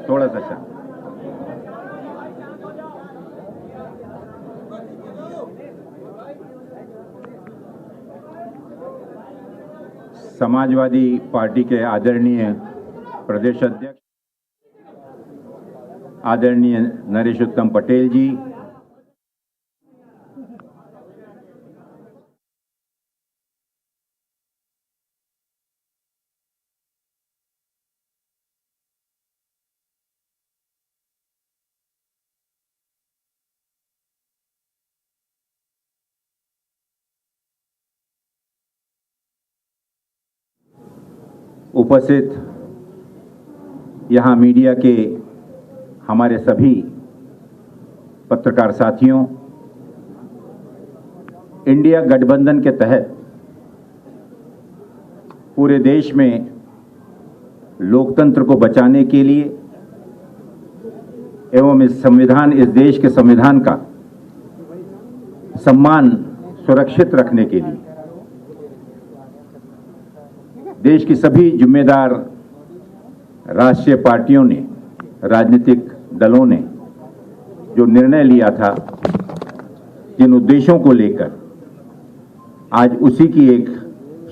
थोड़ा सा शांत। समाजवादी पार्टी के आदरणीय प्रदेश अध्यक्ष आदरणीय नरेश उत्तम पटेल जी, उपस्थित यहाँ मीडिया के हमारे सभी पत्रकार साथियों, इंडिया गठबंधन के तहत पूरे देश में लोकतंत्र को बचाने के लिए एवं इस देश के संविधान का सम्मान सुरक्षित रखने के लिए देश की सभी जिम्मेदार राष्ट्रीय पार्टियों ने, राजनीतिक दलों ने जो निर्णय लिया था, जिन उद्देश्यों को लेकर आज उसी की एक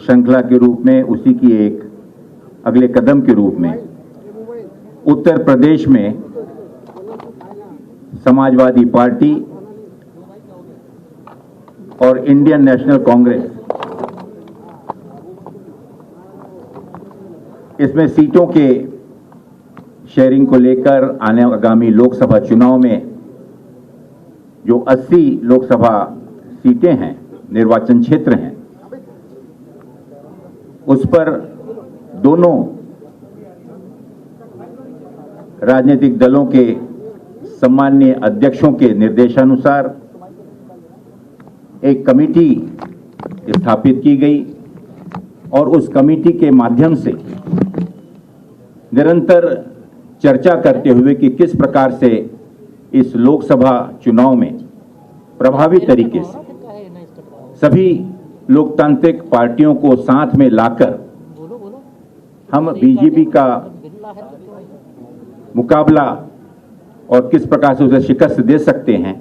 श्रृंखला के रूप में, उसी की एक अगले कदम के रूप में उत्तर प्रदेश में समाजवादी पार्टी और इंडियन नेशनल कांग्रेस इसमें सीटों के शेयरिंग को लेकर आगामी लोकसभा चुनाव में जो 80 लोकसभा सीटें हैं, निर्वाचन क्षेत्र हैं, उस पर दोनों राजनीतिक दलों के सम्माननीय अध्यक्षों के निर्देशानुसार एक कमेटी स्थापित की गई और उस कमेटी के माध्यम से निरंतर चर्चा करते हुए कि किस प्रकार से इस लोकसभा चुनाव में प्रभावी तरीके से सभी लोकतांत्रिक पार्टियों को साथ में लाकर हम बीजेपी का मुकाबला और किस प्रकार से उसे शिकस्त दे सकते हैं,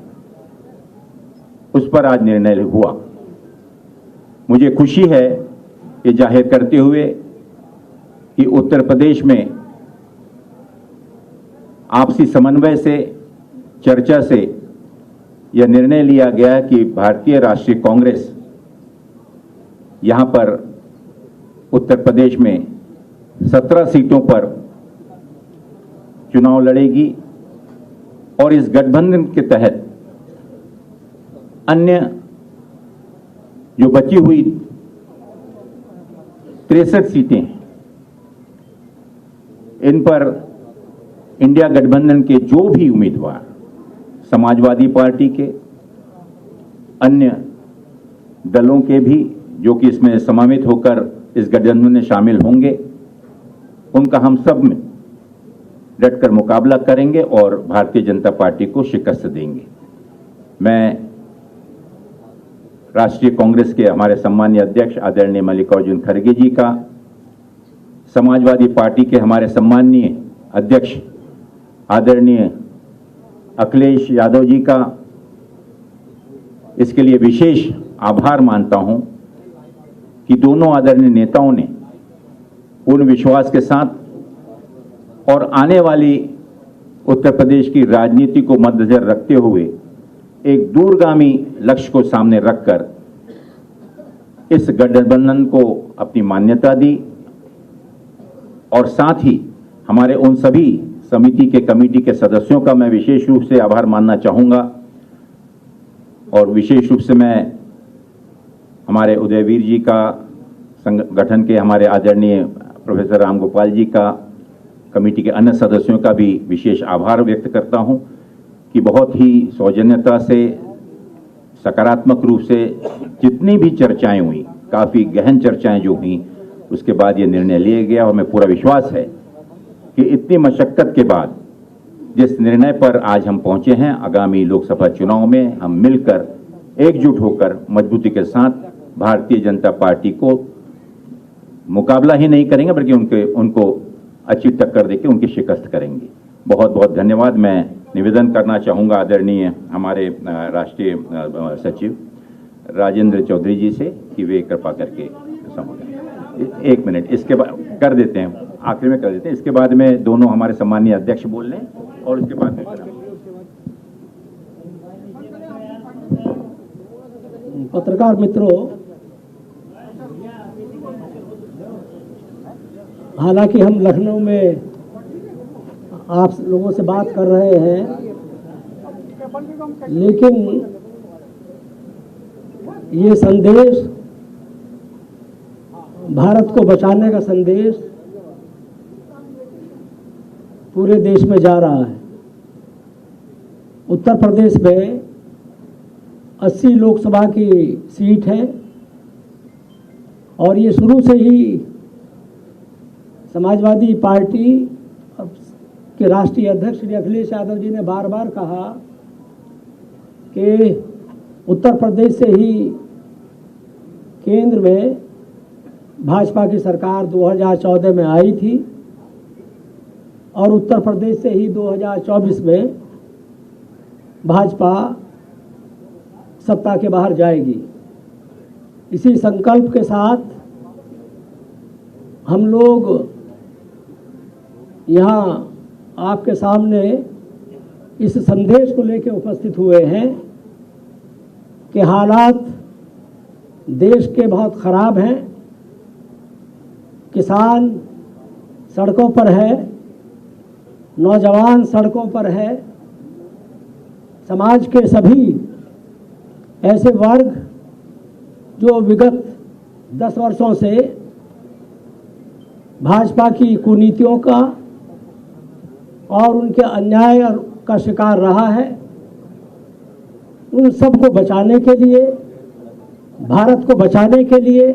उस पर आज निर्णय हुआ। मुझे खुशी है ये जाहिर करते हुए कि उत्तर प्रदेश में आपसी समन्वय से, चर्चा से यह निर्णय लिया गया कि भारतीय राष्ट्रीय कांग्रेस यहां पर उत्तर प्रदेश में 17 सीटों पर चुनाव लड़ेगी और इस गठबंधन के तहत अन्य जो बची हुई 63 सीटें हैं, इन पर इंडिया गठबंधन के जो भी उम्मीदवार समाजवादी पार्टी के, अन्य दलों के भी जो कि इसमें समावित होकर इस गठबंधन में शामिल होंगे, उनका हम सब में डटकर मुकाबला करेंगे और भारतीय जनता पार्टी को शिकस्त देंगे। मैं राष्ट्रीय कांग्रेस के हमारे सम्मानीय अध्यक्ष आदरणीय मल्लिकार्जुन खड़गे जी का, समाजवादी पार्टी के हमारे सम्मानीय अध्यक्ष आदरणीय अखिलेश यादव जी का इसके लिए विशेष आभार मानता हूं कि दोनों आदरणीय नेताओं ने पूर्ण विश्वास के साथ और आने वाली उत्तर प्रदेश की राजनीति को मद्देनजर रखते हुए एक दूरगामी लक्ष्य को सामने रखकर इस गठबंधन को अपनी मान्यता दी और साथ ही हमारे उन सभी कमेटी के सदस्यों का मैं विशेष रूप से आभार मानना चाहूंगा। और विशेष रूप से मैं हमारे उदयवीर जी का, संगठन के हमारे आदरणीय प्रोफेसर राम गोपाल जी का, कमेटी के अन्य सदस्यों का भी विशेष आभार व्यक्त करता हूं कि बहुत ही सौजन्यता से, सकारात्मक रूप से जितनी भी चर्चाएं हुई, काफ़ी गहन चर्चाएं जो हुई, उसके बाद ये निर्णय लिया गया। और मैं पूरा विश्वास है कि इतनी मशक्कत के बाद जिस निर्णय पर आज हम पहुंचे हैं, आगामी लोकसभा चुनाव में हम मिलकर एकजुट होकर मजबूती के साथ भारतीय जनता पार्टी को मुकाबला ही नहीं करेंगे बल्कि उनको अच्छी टक्कर देकर उनकी शिकस्त करेंगे। बहुत बहुत धन्यवाद। मैं निवेदन करना चाहूँगा आदरणीय हमारे राष्ट्रीय सचिव राजेंद्र चौधरी जी से कि वे कृपा करके संबोधन। एक मिनट इसके बाद कर देते हैं, आखिर में कर देते हैं, इसके बाद में दोनों हमारे सम्मानीय अध्यक्ष बोल लें और उसके बाद में पत्रकार मित्रों, हालांकि हम लखनऊ में आप लोगों से बात कर रहे हैं, लेकिन ये संदेश भारत को बचाने का संदेश पूरे देश में जा रहा है। उत्तर प्रदेश में 80 लोकसभा की सीट है और ये शुरू से ही समाजवादी पार्टी के राष्ट्रीय अध्यक्ष श्री अखिलेश यादव जी ने बार बार कहा कि उत्तर प्रदेश से ही केंद्र में भाजपा की सरकार 2014 में आई थी और उत्तर प्रदेश से ही 2024 में भाजपा सत्ता के बाहर जाएगी। इसी संकल्प के साथ हम लोग यहाँ आपके सामने इस संदेश को लेकर उपस्थित हुए हैं कि हालात देश के बहुत खराब हैं। किसान सड़कों पर है, नौजवान सड़कों पर है, समाज के सभी ऐसे वर्ग जो विगत 10 वर्षों से भाजपा की कुनीतियों का और उनके अन्याय का शिकार रहा है, उन सबको बचाने के लिए, भारत को बचाने के लिए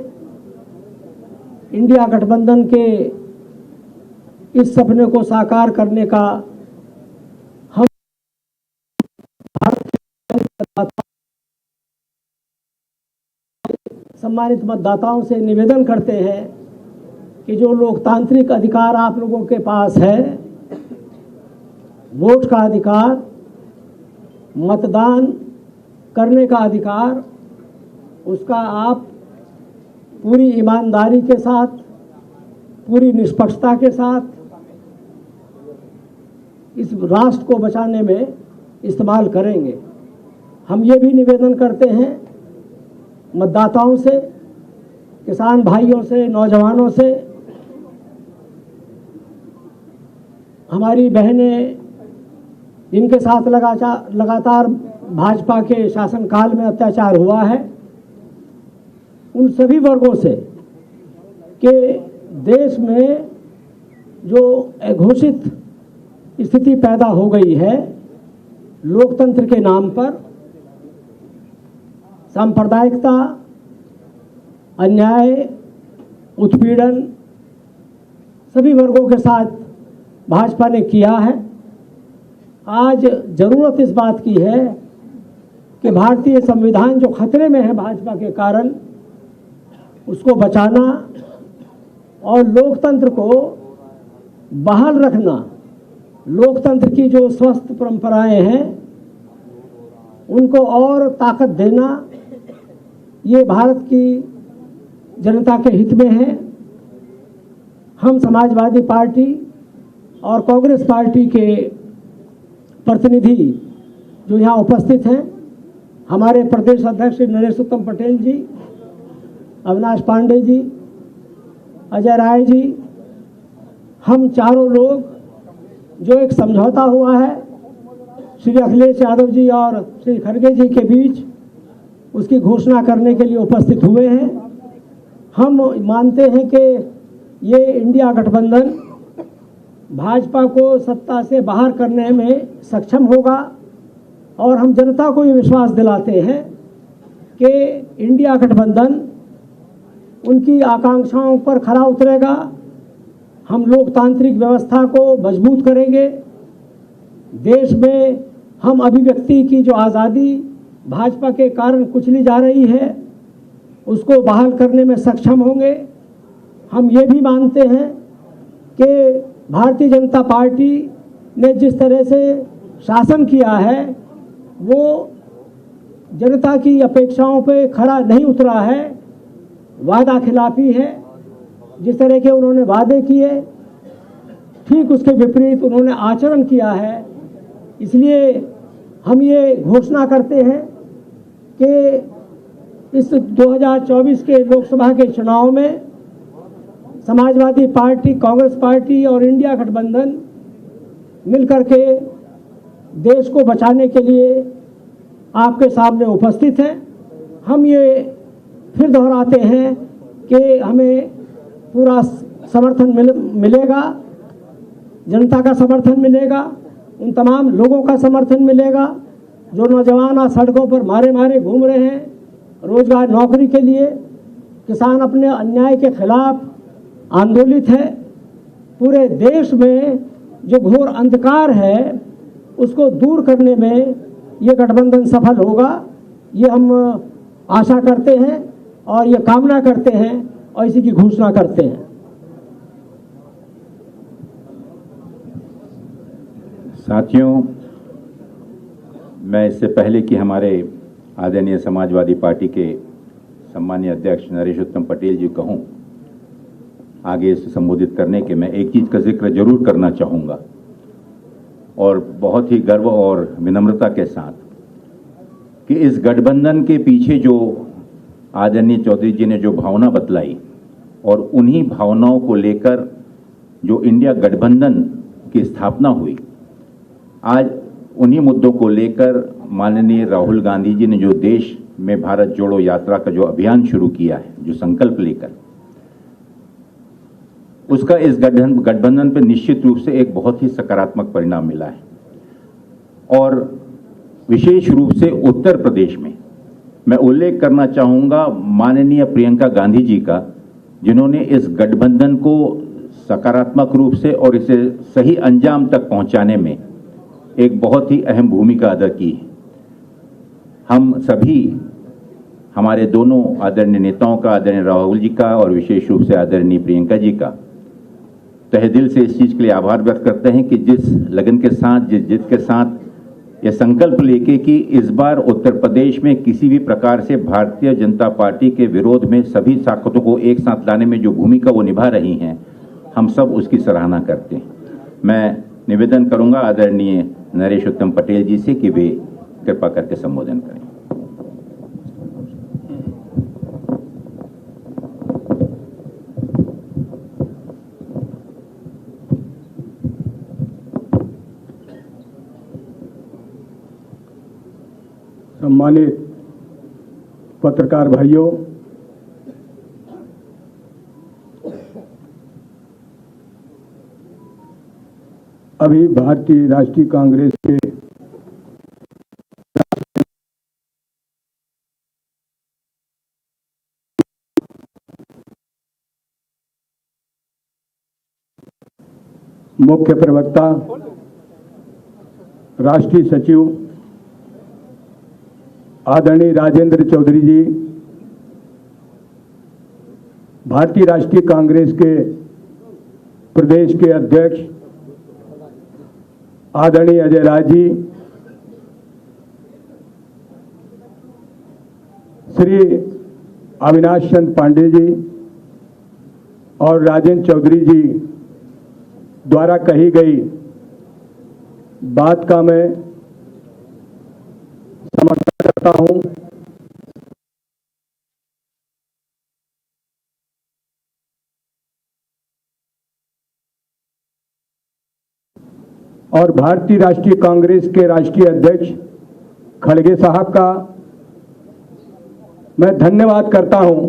इंडिया गठबंधन के इस सपने को साकार करने का हम सम्मानित मतदाताओं से निवेदन करते हैं कि जो लोकतांत्रिक अधिकार आप लोगों के पास है, वोट का अधिकार, मतदान करने का अधिकार, उसका आप पूरी ईमानदारी के साथ, पूरी निष्पक्षता के साथ इस राष्ट्र को बचाने में इस्तेमाल करेंगे। हम ये भी निवेदन करते हैं मतदाताओं से, किसान भाइयों से, नौजवानों से, हमारी बहनें जिनके साथ लगातार भाजपा के शासनकाल में अत्याचार हुआ है, उन सभी वर्गों से कि देश में जो अघोषित स्थिति पैदा हो गई है लोकतंत्र के नाम पर, सांप्रदायिकता, अन्याय, उत्पीड़न सभी वर्गों के साथ भाजपा ने किया है। आज जरूरत इस बात की है कि भारतीय संविधान जो खतरे में है भाजपा के कारण, उसको बचाना और लोकतंत्र को बहाल रखना, लोकतंत्र की जो स्वस्थ परंपराएं हैं उनको और ताकत देना, ये भारत की जनता के हित में है। हम समाजवादी पार्टी और कांग्रेस पार्टी के प्रतिनिधि जो यहाँ उपस्थित हैं, हमारे प्रदेश अध्यक्ष नरेश उत्तम पटेल जी, अविनाश पांडे जी, अजय राय जी, हम चारों लोग जो एक समझौता हुआ है श्री अखिलेश यादव जी और श्री खड़गे जी के बीच, उसकी घोषणा करने के लिए उपस्थित हुए हैं। हम मानते हैं कि ये इंडिया गठबंधन भाजपा को सत्ता से बाहर करने में सक्षम होगा और हम जनता को ये विश्वास दिलाते हैं कि इंडिया गठबंधन उनकी आकांक्षाओं पर खरा उतरेगा। हम लोकतांत्रिक व्यवस्था को मजबूत करेंगे। देश में हम अभिव्यक्ति की जो आज़ादी भाजपा के कारण कुचली जा रही है, उसको बहाल करने में सक्षम होंगे। हम ये भी मानते हैं कि भारतीय जनता पार्टी ने जिस तरह से शासन किया है वो जनता की अपेक्षाओं पे खरा नहीं उतरा है, वादा खिलाफी है। जिस तरह के उन्होंने वादे किए ठीक उसके विपरीत उन्होंने आचरण किया है। इसलिए हम ये घोषणा करते हैं कि इस 2024 के लोकसभा के चुनाव में समाजवादी पार्टी, कांग्रेस पार्टी और इंडिया गठबंधन मिलकर के देश को बचाने के लिए आपके सामने उपस्थित हैं। हम ये फिर दोहराते हैं कि हमें पूरा समर्थन मिलेगा, जनता का समर्थन मिलेगा, उन तमाम लोगों का समर्थन मिलेगा जो नौजवान आज सड़कों पर मारे मारे घूम रहे हैं रोजगार नौकरी के लिए। किसान अपने अन्याय के खिलाफ आंदोलित है। पूरे देश में जो घोर अंधकार है उसको दूर करने में ये गठबंधन सफल होगा, ये हम आशा करते हैं और ये कामना करते हैं और इसी की घोषणा करते हैं। साथियों, मैं इससे पहले कि हमारे आदरणीय समाजवादी पार्टी के सम्मानीय अध्यक्ष नरेश उत्तम पटेल जी कहूं आगे इसे संबोधित करने के, मैं एक चीज का जिक्र जरूर करना चाहूंगा और बहुत ही गर्व और विनम्रता के साथ कि इस गठबंधन के पीछे जो आदरणीय चौधरी जी ने जो भावना बतलाई और उन्हीं भावनाओं को लेकर जो इंडिया गठबंधन की स्थापना हुई, आज उन्हीं मुद्दों को लेकर माननीय राहुल गांधी जी ने जो देश में भारत जोड़ो यात्रा का जो अभियान शुरू किया है, जो संकल्प लेकर, उसका इस गठबंधन पर निश्चित रूप से एक बहुत ही सकारात्मक परिणाम मिला है। और विशेष रूप से उत्तर प्रदेश में मैं उल्लेख करना चाहूंगा माननीय प्रियंका गांधी जी का, जिन्होंने इस गठबंधन को सकारात्मक रूप से और इसे सही अंजाम तक पहुंचाने में एक बहुत ही अहम भूमिका अदा की है। हम सभी, हमारे दोनों आदरणीय नेताओं का, आदरणीय राहुल जी का और विशेष रूप से आदरणीय प्रियंका जी का तहे दिल से इस चीज के लिए आभार व्यक्त करते हैं कि जिस लगन के साथ, जिस जिद के साथ ये संकल्प लेके कि इस बार उत्तर प्रदेश में किसी भी प्रकार से भारतीय जनता पार्टी के विरोध में सभी ताकतों को एक साथ लाने में जो भूमिका वो निभा रही हैं, हम सब उसकी सराहना करते हैं। मैं निवेदन करूंगा आदरणीय नरेश उत्तम पटेल जी से कि वे कृपा करके संबोधन करें। सम्मानित पत्रकार भाइयों, अभी भारतीय राष्ट्रीय कांग्रेस के मुख्य प्रवक्ता, राष्ट्रीय सचिव आदरणीय राजेंद्र चौधरी जी, भारतीय राष्ट्रीय कांग्रेस के प्रदेश के अध्यक्ष आदरणीय अजय राज जी, श्री अविनाश चंद्र पांडे जी और राजेंद्र चौधरी जी द्वारा कही गई बात का मैं समर्थन करता हूं। और भारतीय राष्ट्रीय कांग्रेस के राष्ट्रीय अध्यक्ष खड़गे साहब का मैं धन्यवाद करता हूं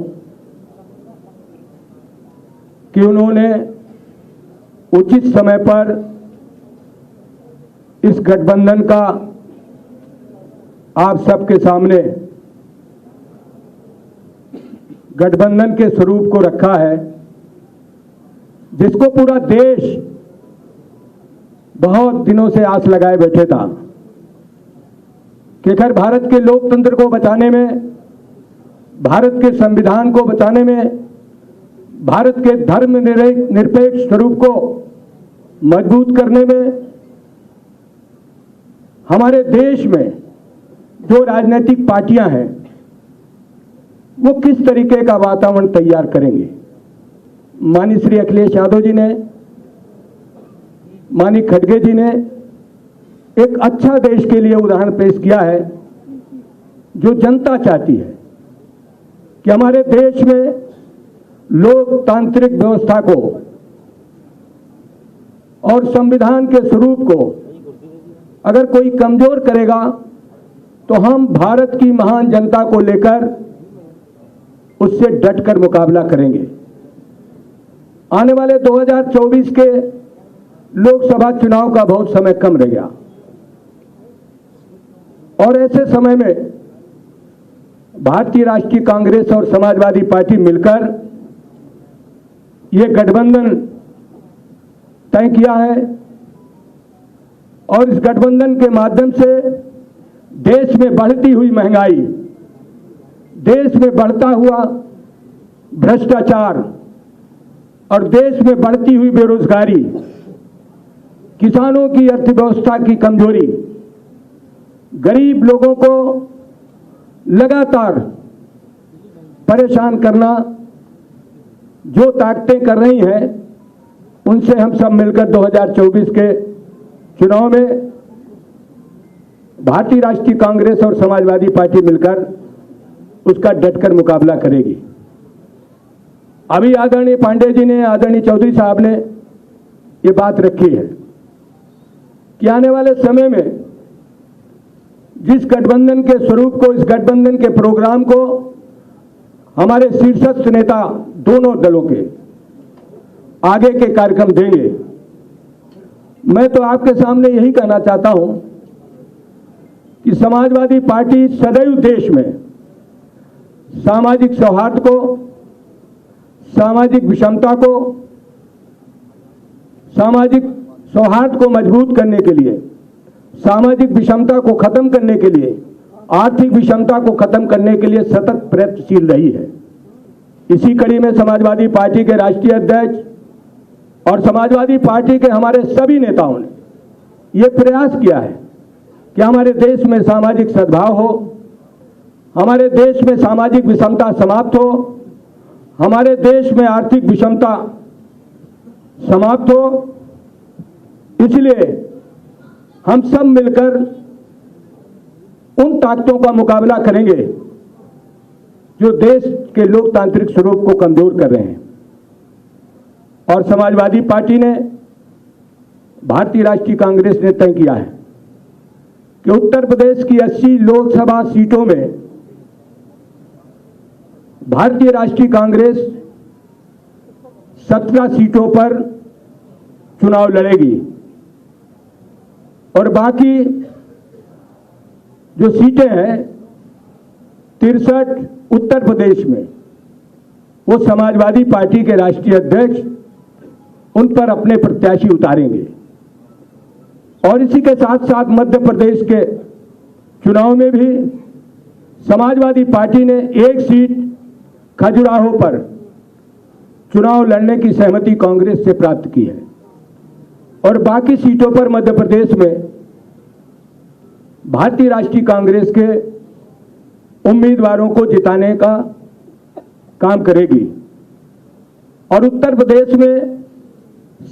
कि उन्होंने उचित समय पर इस गठबंधन का आप सबके सामने गठबंधन के स्वरूप को रखा है, जिसको पूरा देश बहुत दिनों से आस लगाए बैठे था कि अगर भारत के लोकतंत्र को बचाने में, भारत के संविधान को बचाने में, भारत के धर्म निरपेक्ष स्वरूप को मजबूत करने में हमारे देश में जो राजनीतिक पार्टियां हैं वो किस तरीके का वातावरण तैयार करेंगे। माननीय श्री अखिलेश यादव जी ने, माननीय खड़गे जी ने एक अच्छा देश के लिए उदाहरण पेश किया है। जो जनता चाहती है कि हमारे देश में लोकतांत्रिक व्यवस्था को और संविधान के स्वरूप को अगर कोई कमजोर करेगा तो हम भारत की महान जनता को लेकर उससे डटकर मुकाबला करेंगे। आने वाले 2024 के लोकसभा चुनाव का बहुत समय कम रह गया और ऐसे समय में भारतीय राष्ट्रीय कांग्रेस और समाजवादी पार्टी मिलकर ये गठबंधन तय किया है और इस गठबंधन के माध्यम से देश में बढ़ती हुई महंगाई, देश में बढ़ता हुआ भ्रष्टाचार और देश में बढ़ती हुई बेरोजगारी, किसानों की अर्थव्यवस्था की कमजोरी, गरीब लोगों को लगातार परेशान करना जो ताकतें कर रही हैं, उनसे हम सब मिलकर 2024 के चुनाव में भारतीय राष्ट्रीय कांग्रेस और समाजवादी पार्टी मिलकर उसका डटकर मुकाबला करेगी। अभी आदरणीय पांडे जी ने, आदरणीय चौधरी साहब ने ये बात रखी है कि आने वाले समय में जिस गठबंधन के स्वरूप को, इस गठबंधन के प्रोग्राम को हमारे शीर्षस्थ नेता दोनों दलों के आगे के कार्यक्रम देंगे। मैं तो आपके सामने यही कहना चाहता हूं कि समाजवादी पार्टी सदैव देश में सामाजिक सौहार्द को, सामाजिक विषमता को, सामाजिक सौहार्द को मजबूत करने के लिए, सामाजिक विषमता को खत्म करने के लिए, आर्थिक विषमता को खत्म करने के लिए सतत प्रयत्नशील रही है। इसी कड़ी में समाजवादी पार्टी के राष्ट्रीय अध्यक्ष और समाजवादी पार्टी के हमारे सभी नेताओं ने यह प्रयास किया है कि हमारे देश में सामाजिक सद्भाव हो, हमारे देश में सामाजिक विषमता समाप्त हो, हमारे देश में आर्थिक विषमता समाप्त हो। इसलिए हम सब मिलकर उन ताकतों का मुकाबला करेंगे जो देश के लोकतांत्रिक स्वरूप को कमजोर कर रहे हैं। और समाजवादी पार्टी ने, भारतीय राष्ट्रीय कांग्रेस ने तय किया है कि उत्तर प्रदेश की 80 लोकसभा सीटों में भारतीय राष्ट्रीय कांग्रेस 17 सीटों पर चुनाव लड़ेगी और बाकी जो सीटें हैं 63 उत्तर प्रदेश में वो समाजवादी पार्टी के राष्ट्रीय अध्यक्ष उन पर अपने प्रत्याशी उतारेंगे। और इसी के साथ साथ मध्य प्रदेश के चुनाव में भी समाजवादी पार्टी ने एक सीट खजुराहो पर चुनाव लड़ने की सहमति कांग्रेस से प्राप्त की है और बाकी सीटों पर मध्य प्रदेश में भारतीय राष्ट्रीय कांग्रेस के उम्मीदवारों को जिताने का काम करेगी। और उत्तर प्रदेश में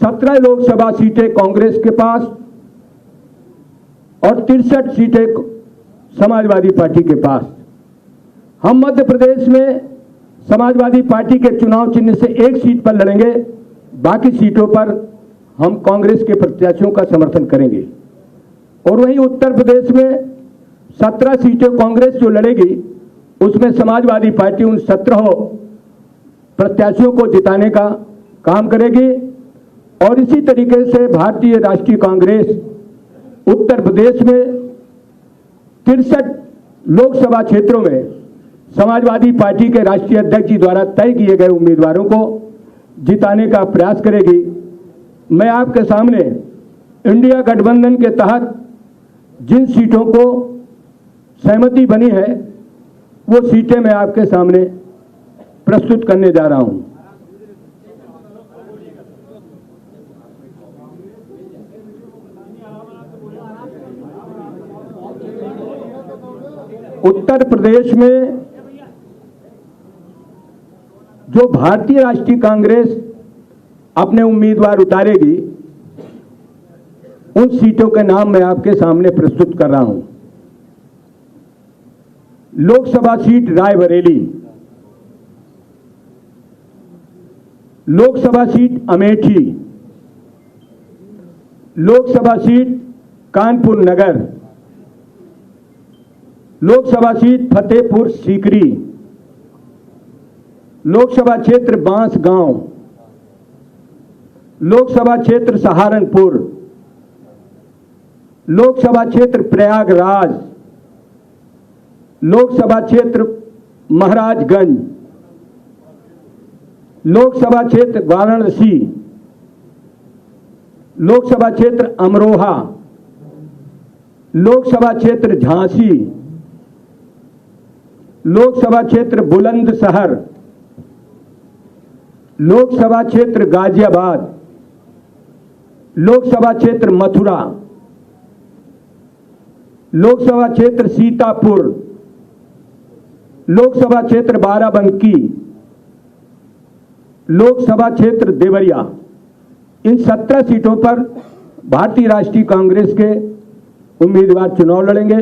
17 लोकसभा सीटें कांग्रेस के पास और 63 सीटें समाजवादी पार्टी के पास। हम मध्य प्रदेश में समाजवादी पार्टी के चुनाव चिन्ह से एक सीट पर लड़ेंगे, बाकी सीटों पर हम कांग्रेस के प्रत्याशियों का समर्थन करेंगे। और वहीं उत्तर प्रदेश में 17 सीटें कांग्रेस जो लड़ेगी उसमें समाजवादी पार्टी उन 17 प्रत्याशियों को जिताने का काम करेगी। और इसी तरीके से भारतीय राष्ट्रीय कांग्रेस उत्तर प्रदेश में 63 लोकसभा क्षेत्रों में समाजवादी पार्टी के राष्ट्रीय अध्यक्ष जी द्वारा तय किए गए उम्मीदवारों को जिताने का प्रयास करेगी। मैं आपके सामने इंडिया गठबंधन के तहत जिन सीटों को सहमति बनी है वो सीटें मैं आपके सामने प्रस्तुत करने जा रहा हूं। उत्तर प्रदेश में जो भारतीय राष्ट्रीय कांग्रेस अपने उम्मीदवार उतारेगी, उन सीटों के नाम मैं आपके सामने प्रस्तुत कर रहा हूं। Lok Sabha seat Raebareli, Lok Sabha seat Amethi, Lok Sabha seat Kanpur Nagar, Lok Sabha seat Fatehpur Sikri, Lok Sabha क्षेत्र बांसगांव, लोकसभा क्षेत्र सहारनपुर, लोकसभा क्षेत्र प्रयागराज, लोकसभा क्षेत्र महाराजगंज, लोकसभा क्षेत्र वाराणसी, लोकसभा क्षेत्र अमरोहा, लोकसभा क्षेत्र झांसी, लोकसभा क्षेत्र बुलंदशहर, लोकसभा क्षेत्र गाजियाबाद, लोकसभा क्षेत्र मथुरा, लोकसभा क्षेत्र सीतापुर, लोकसभा क्षेत्र बाराबंकी, लोकसभा क्षेत्र देवरिया। इन 17 सीटों पर भारतीय राष्ट्रीय कांग्रेस के उम्मीदवार चुनाव लड़ेंगे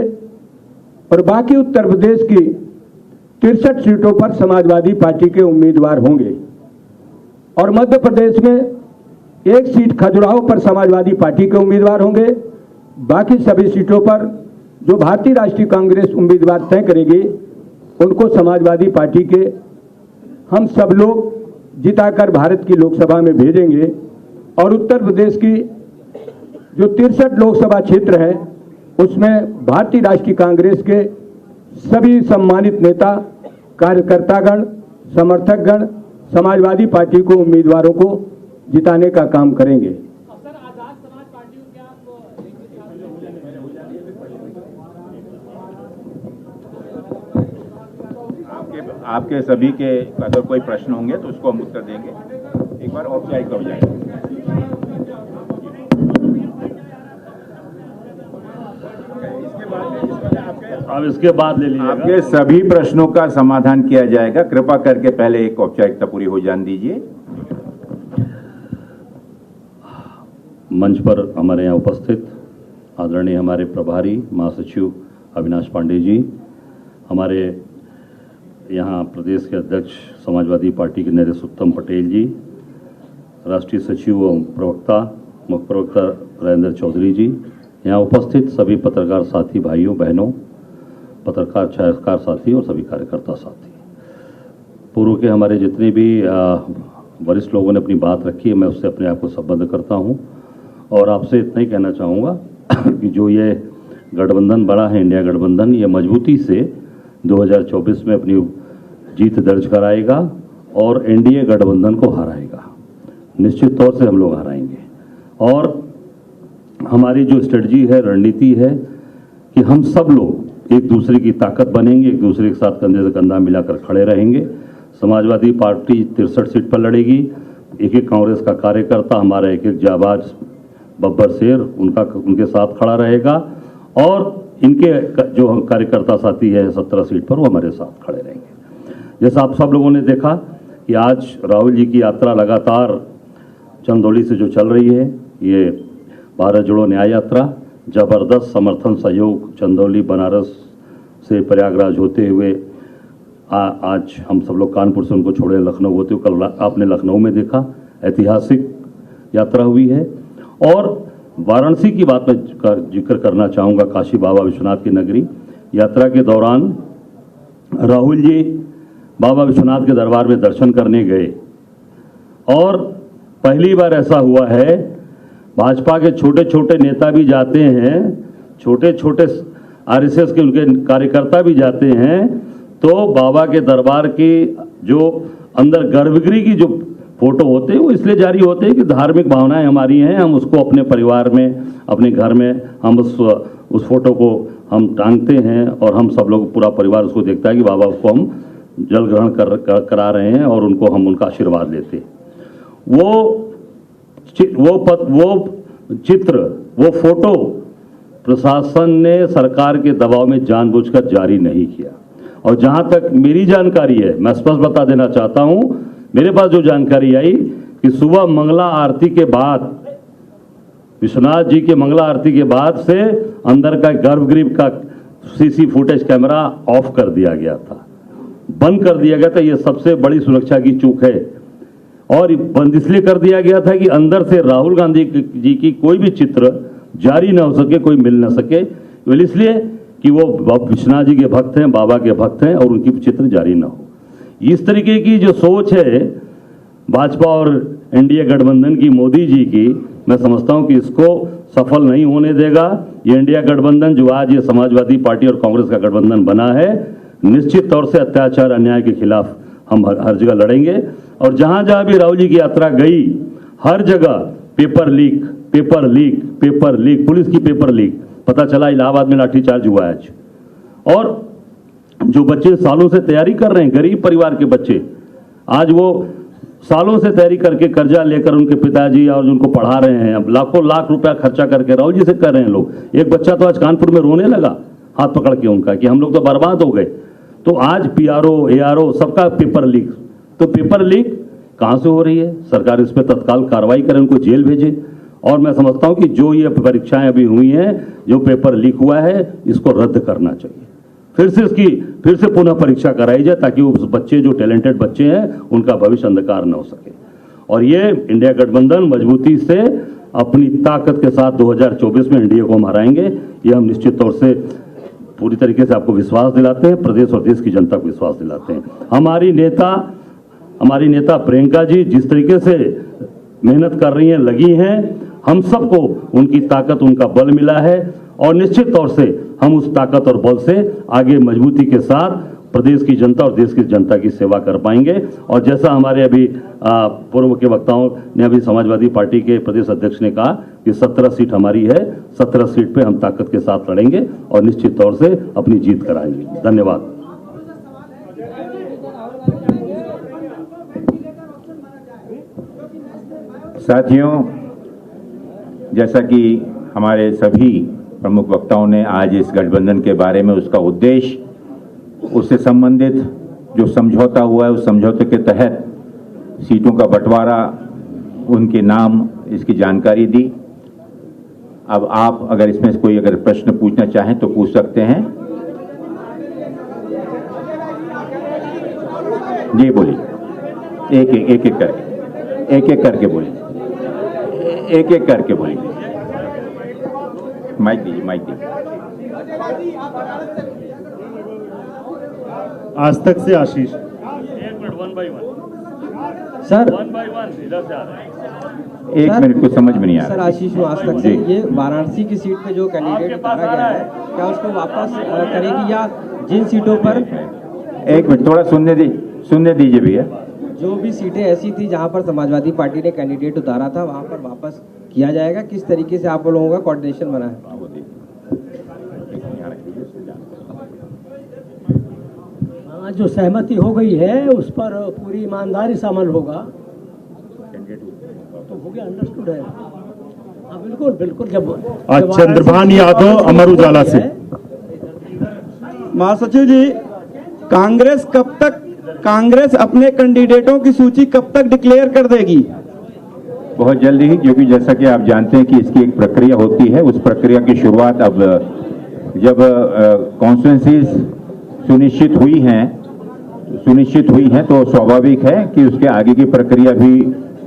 और बाकी उत्तर प्रदेश की 63 सीटों पर समाजवादी पार्टी के उम्मीदवार होंगे और मध्य प्रदेश में एक सीट खजुराहो पर समाजवादी पार्टी के उम्मीदवार होंगे। बाकी सभी सीटों पर जो भारतीय राष्ट्रीय कांग्रेस उम्मीदवार तय करेगी, उनको समाजवादी पार्टी के हम सब लोग जिताकर भारत की लोकसभा में भेजेंगे और उत्तर प्रदेश की जो 63 लोकसभा क्षेत्र है, उसमें भारतीय राष्ट्रीय कांग्रेस के सभी सम्मानित नेता, कार्यकर्तागण, समर्थकगण समाजवादी पार्टी को उम्मीदवारों को जिताने का काम करेंगे। आपके सभी के अगर कोई प्रश्न होंगे तो उसको हम उत्तर देंगे। एक बार औपचारिक हो जाएगा। अब इसके बाद ले लीजिएगा। आपके सभी प्रश्नों का समाधान किया जाएगा। कृपा करके पहले एक औपचारिकता पूरी हो जाने दीजिए। मंच पर हमारे यहाँ उपस्थित आदरणीय हमारे प्रभारी महासचिव अविनाश पांडे जी, हमारे यहाँ प्रदेश के अध्यक्ष समाजवादी पार्टी के नरेश उत्तम पटेल जी, राष्ट्रीय सचिव एवं प्रवक्ता मुख्य प्रवक्ता राजेंद्र चौधरी जी, यहाँ उपस्थित सभी पत्रकार साथी भाइयों बहनों, पत्रकार छायाकार साथी और सभी कार्यकर्ता साथी, पूर्व के हमारे जितने भी वरिष्ठ लोगों ने अपनी बात रखी है, मैं उससे अपने आप को संबद्ध करता हूँ और आपसे इतना ही कहना चाहूँगा कि जो ये गठबंधन बड़ा है, इंडिया गठबंधन, ये मजबूती से 2024 में अपनी जीत दर्ज कराएगा और एनडीए गठबंधन को हराएगा। निश्चित तौर से हम लोग हराएंगे और हमारी जो स्ट्रेटजी है, रणनीति है कि हम सब लोग एक दूसरे की ताकत बनेंगे, एक दूसरे के साथ कंधे से कंधा मिलाकर खड़े रहेंगे। समाजवादी पार्टी 63 सीट पर लड़ेगी। एक एक कांग्रेस का कार्यकर्ता, हमारा एक एक जाबाज बब्बर शेर उनके साथ खड़ा रहेगा और इनके जो कार्यकर्ता साथी है 17 सीट पर, वो हमारे साथ खड़े रहेंगे। जैसा आप सब लोगों ने देखा कि आज राहुल जी की यात्रा लगातार चंदौली से जो चल रही है, ये भारत जोड़ो न्याय यात्रा, जबरदस्त समर्थन सहयोग चंदौली बनारस से प्रयागराज होते हुए आज हम सब लोग कानपुर से उनको छोड़े लखनऊ होते हुए, कल आपने लखनऊ में देखा, ऐतिहासिक यात्रा हुई है। और वाराणसी की बात में जिक्र करना चाहूँगा, काशी बाबा विश्वनाथ की नगरी। यात्रा के दौरान राहुल जी बाबा विश्वनाथ के दरबार में दर्शन करने गए और पहली बार ऐसा हुआ है, भाजपा के छोटे छोटे नेता भी जाते हैं, छोटे छोटे आरएसएस के उनके कार्यकर्ता भी जाते हैं, तो बाबा के दरबार की जो अंदर गर्भगृह की जो फोटो होते हैं वो इसलिए जारी होते हैं कि धार्मिक भावनाएं हमारी हैं, हम उसको अपने परिवार में, अपने घर में हम उस फोटो को हम टांगते हैं और हम सब लोग, पूरा परिवार उसको देखता है कि बाबा उसको हम जल ग्रहण करा रहे हैं और उनको हम उनका आशीर्वाद लेते हैं। वो चित्र, वो फोटो प्रशासन ने सरकार के दबाव में जानबूझकर जारी नहीं किया। और जहां तक मेरी जानकारी है, मैं स्पष्ट बता देना चाहता हूं, मेरे पास जो जानकारी आई कि सुबह मंगला आरती के बाद, विश्वनाथ जी के मंगला आरती के बाद से अंदर का गर्भगृह का सीसी फुटेज कैमरा ऑफ कर दिया गया था, बंद कर दिया गया था। यह सबसे बड़ी सुरक्षा की चूक है। और बंद इसलिए कर दिया गया था कि अंदर से राहुल गांधी जी की कोई भी चित्र जारी ना हो सके, कोई मिल ना सके, इसलिए कि वो विश्वनाथ जी के भक्त हैं, बाबा के भक्त हैं, और उनकी चित्र जारी ना हो। इस तरीके की जो सोच है भाजपा और एनडीए गठबंधन की, मोदी जी की, मैं समझता हूं कि इसको सफल नहीं होने देगा। ये इंडिया गठबंधन जो आज ये समाजवादी पार्टी और कांग्रेस का गठबंधन बना है, निश्चित तौर से अत्याचार अन्याय के खिलाफ हम हर जगह लड़ेंगे। और जहां जहां भी राहुल जी की यात्रा गई, हर जगह paper leak, paper leak, paper leak, police की पेपर लीक। पता चला इलाहाबाद में लाठीचार्ज हुआ है आज। और जो बच्चे सालों से तैयारी कर रहे हैं, गरीब परिवार के बच्चे, आज वो सालों से तैयारी करके कर्जा लेकर उनके पिताजी और उनको पढ़ा रहे हैं, अब लाखों लाख रुपया खर्चा करके राहुल जी से कर रहे हैं लोग। एक बच्चा तो आज कानपुर में रोने लगा हाथ पकड़ के उनका कि हम लोग तो बर्बाद हो गए। तो आज पीआरओ, एआरओ सबका पेपर लीक। तो पेपर लीक कहां से हो रही है? सरकार इस पर तत्काल कार्रवाई करे, उनको जेल भेजे। और मैं समझता हूं कि जो ये परीक्षाएं अभी हुई हैं, जो पेपर लीक हुआ है, इसको रद्द करना चाहिए। फिर से पुनः परीक्षा कराई जाए, ताकि उस बच्चे, जो टैलेंटेड बच्चे हैं, उनका भविष्य अंधकार न हो सके। और ये इंडिया गठबंधन मजबूती से अपनी ताकत के साथ 2024 में एनडीए को हम हराएंगे। ये हम निश्चित तौर से पूरी तरीके से आपको विश्वास दिलाते हैं, प्रदेश और देश की जनता को विश्वास दिलाते हैं। हमारी नेता प्रियंका जी जिस तरीके से मेहनत कर रही हैं, लगी हैं, हम सबको उनकी ताकत, उनका बल मिला है। और निश्चित तौर से हम उस ताकत और बल से आगे मजबूती के साथ प्रदेश की जनता और देश की जनता की सेवा कर पाएंगे। और जैसा हमारे अभी पूर्व के वक्ताओं ने, अभी समाजवादी पार्टी के प्रदेश अध्यक्ष ने कहा कि 17 सीट हमारी है, 17 सीट पे हम ताकत के साथ लड़ेंगे और निश्चित तौर से अपनी जीत कराएंगे। धन्यवाद। साथियों, जैसा कि हमारे सभी प्रमुख वक्ताओं ने आज इस गठबंधन के बारे में, उसका उद्देश्य, उससे संबंधित जो समझौता हुआ है, उस समझौते के तहत सीटों का बंटवारा, उनके नाम, इसकी जानकारी दी। अब आप अगर इसमें कोई अगर प्रश्न पूछना चाहें तो पूछ सकते हैं। जी बोलिए, एक एक करके बोलिए, एक एक करके बोलिए। माइक दीजिए। आज तक से आशीष। एक मिनट, 1 बाय 1 सर, 1 बाय 1 इधर से आ रहे हैं। एक मिनट, कुछ समझ में नहीं आ रहा। सर आशीष हूँ आज तक से। ये वाराणसी की सीट पे जो कैंडिडेट उतारा गया है, क्या उसको वापस करेगी, या जिन सीटों पर, एक मिनट, थोड़ा सुनने दीजिए भैया। जो भी सीटें ऐसी थी जहां पर समाजवादी पार्टी ने कैंडिडेट उतारा था, वहां पर वापस किया जाएगा? किस तरीके से आप लोगों का कोऑर्डिनेशन बना है? हाँ, जो सहमति हो गई है उस पर पूरी ईमानदारी से अमल होगा। तो हो गया, अंडरस्टूड है। हाँ बिल्कुल बिल्कुल। जब चंद्रभान यादव, अमर उजाला से। महासचिव जी, कांग्रेस अपने कैंडिडेटों की सूची कब तक डिक्लेयर कर देगी? बहुत जल्दी ही, क्योंकि जैसा कि आप जानते हैं कि इसकी एक प्रक्रिया होती है। उस प्रक्रिया की शुरुआत अब जब कॉन्स्टिट्यूंसीज सुनिश्चित हुई हैं तो स्वाभाविक है कि उसके आगे की प्रक्रिया भी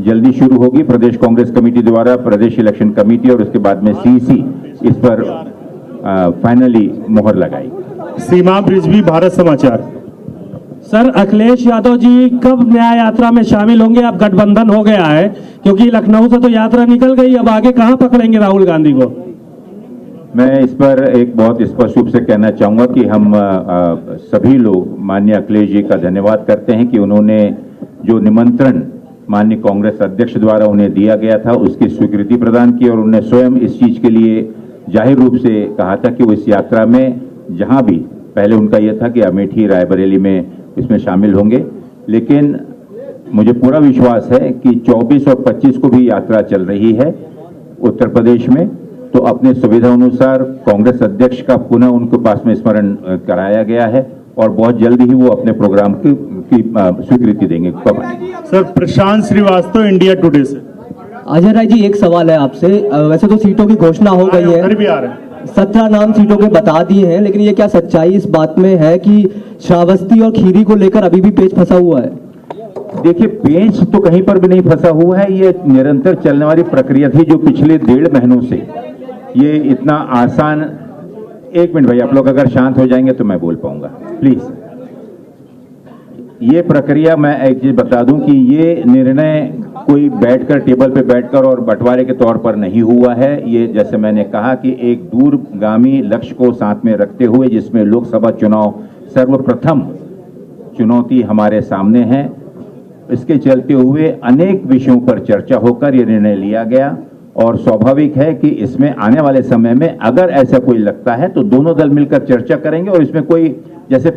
जल्दी शुरू होगी। प्रदेश कांग्रेस कमेटी द्वारा प्रदेश इलेक्शन कमेटी और उसके बाद में सीसी इस पर फाइनली मोहर लगाई। सीमा ब्रिजवी, भारत समाचार। सर, अखिलेश यादव जी कब न्याय यात्रा में शामिल होंगे? अब गठबंधन हो गया है, क्योंकि लखनऊ से तो यात्रा निकल गई, अब आगे कहां पकड़ेंगे राहुल गांधी को? मैं इस पर एक बहुत स्पष्ट रूप से कहना चाहूंगा कि हम सभी लोग माननीय अखिलेश जी का धन्यवाद करते हैं कि उन्होंने जो निमंत्रण माननीय कांग्रेस अध्यक्ष द्वारा उन्हें दिया गया था, उसकी स्वीकृति प्रदान की। और उन्होंने स्वयं इस चीज के लिए जाहिर रूप से कहा था कि वो इस यात्रा में जहां भी, पहले उनका यह था कि अमेठी, रायबरेली में इसमें शामिल होंगे, लेकिन मुझे पूरा विश्वास है कि 24 और 25 को भी यात्रा चल रही है उत्तर प्रदेश में। तो अपने सुविधा अनुसार कांग्रेस अध्यक्ष का पुनः उनके पास में स्मरण कराया गया है और बहुत जल्दी ही वो अपने प्रोग्राम की स्वीकृति देंगे। सर प्रशांत श्रीवास्तव इंडिया टुडे से। अजय राय जी, एक सवाल है आपसे। वैसे तो सीटों की घोषणा हो गई है, उधर भी आ रहे हैं। 17 नाम सीटों के बता दिए हैं, लेकिन ये क्या सच्चाई इस बात में है कि श्रावस्ती और खीरी को लेकर अभी भी पेच फंसा हुआ है? देखिए, पेच तो कहीं पर भी नहीं फंसा हुआ है। ये निरंतर चलने वाली प्रक्रिया थी जो पिछले 1.5 महीनों से, ये इतना आसान। एक मिनट भाई, आप लोग अगर शांत हो जाएंगे तो मैं बोल पाऊंगा, प्लीज। ये प्रक्रिया, मैं एक चीज बता दूं कि ये निर्णय कोई बैठकर, टेबल पे बैठकर और बंटवारे के तौर पर नहीं हुआ है। ये जैसे मैंने कहा कि एक दूरगामी लक्ष्य को साथ में रखते हुए, जिसमें लोकसभा चुनाव सर्वप्रथम चुनौती हमारे सामने है, इसके चलते हुए अनेक विषयों पर चर्चा होकर यह निर्णय लिया गया। और स्वाभाविक है कि इसमें आने वाले समय में अगर ऐसा कोई लगता है तो दोनों दल मिलकर चर्चा करेंगे और इसमें कोई, जैसे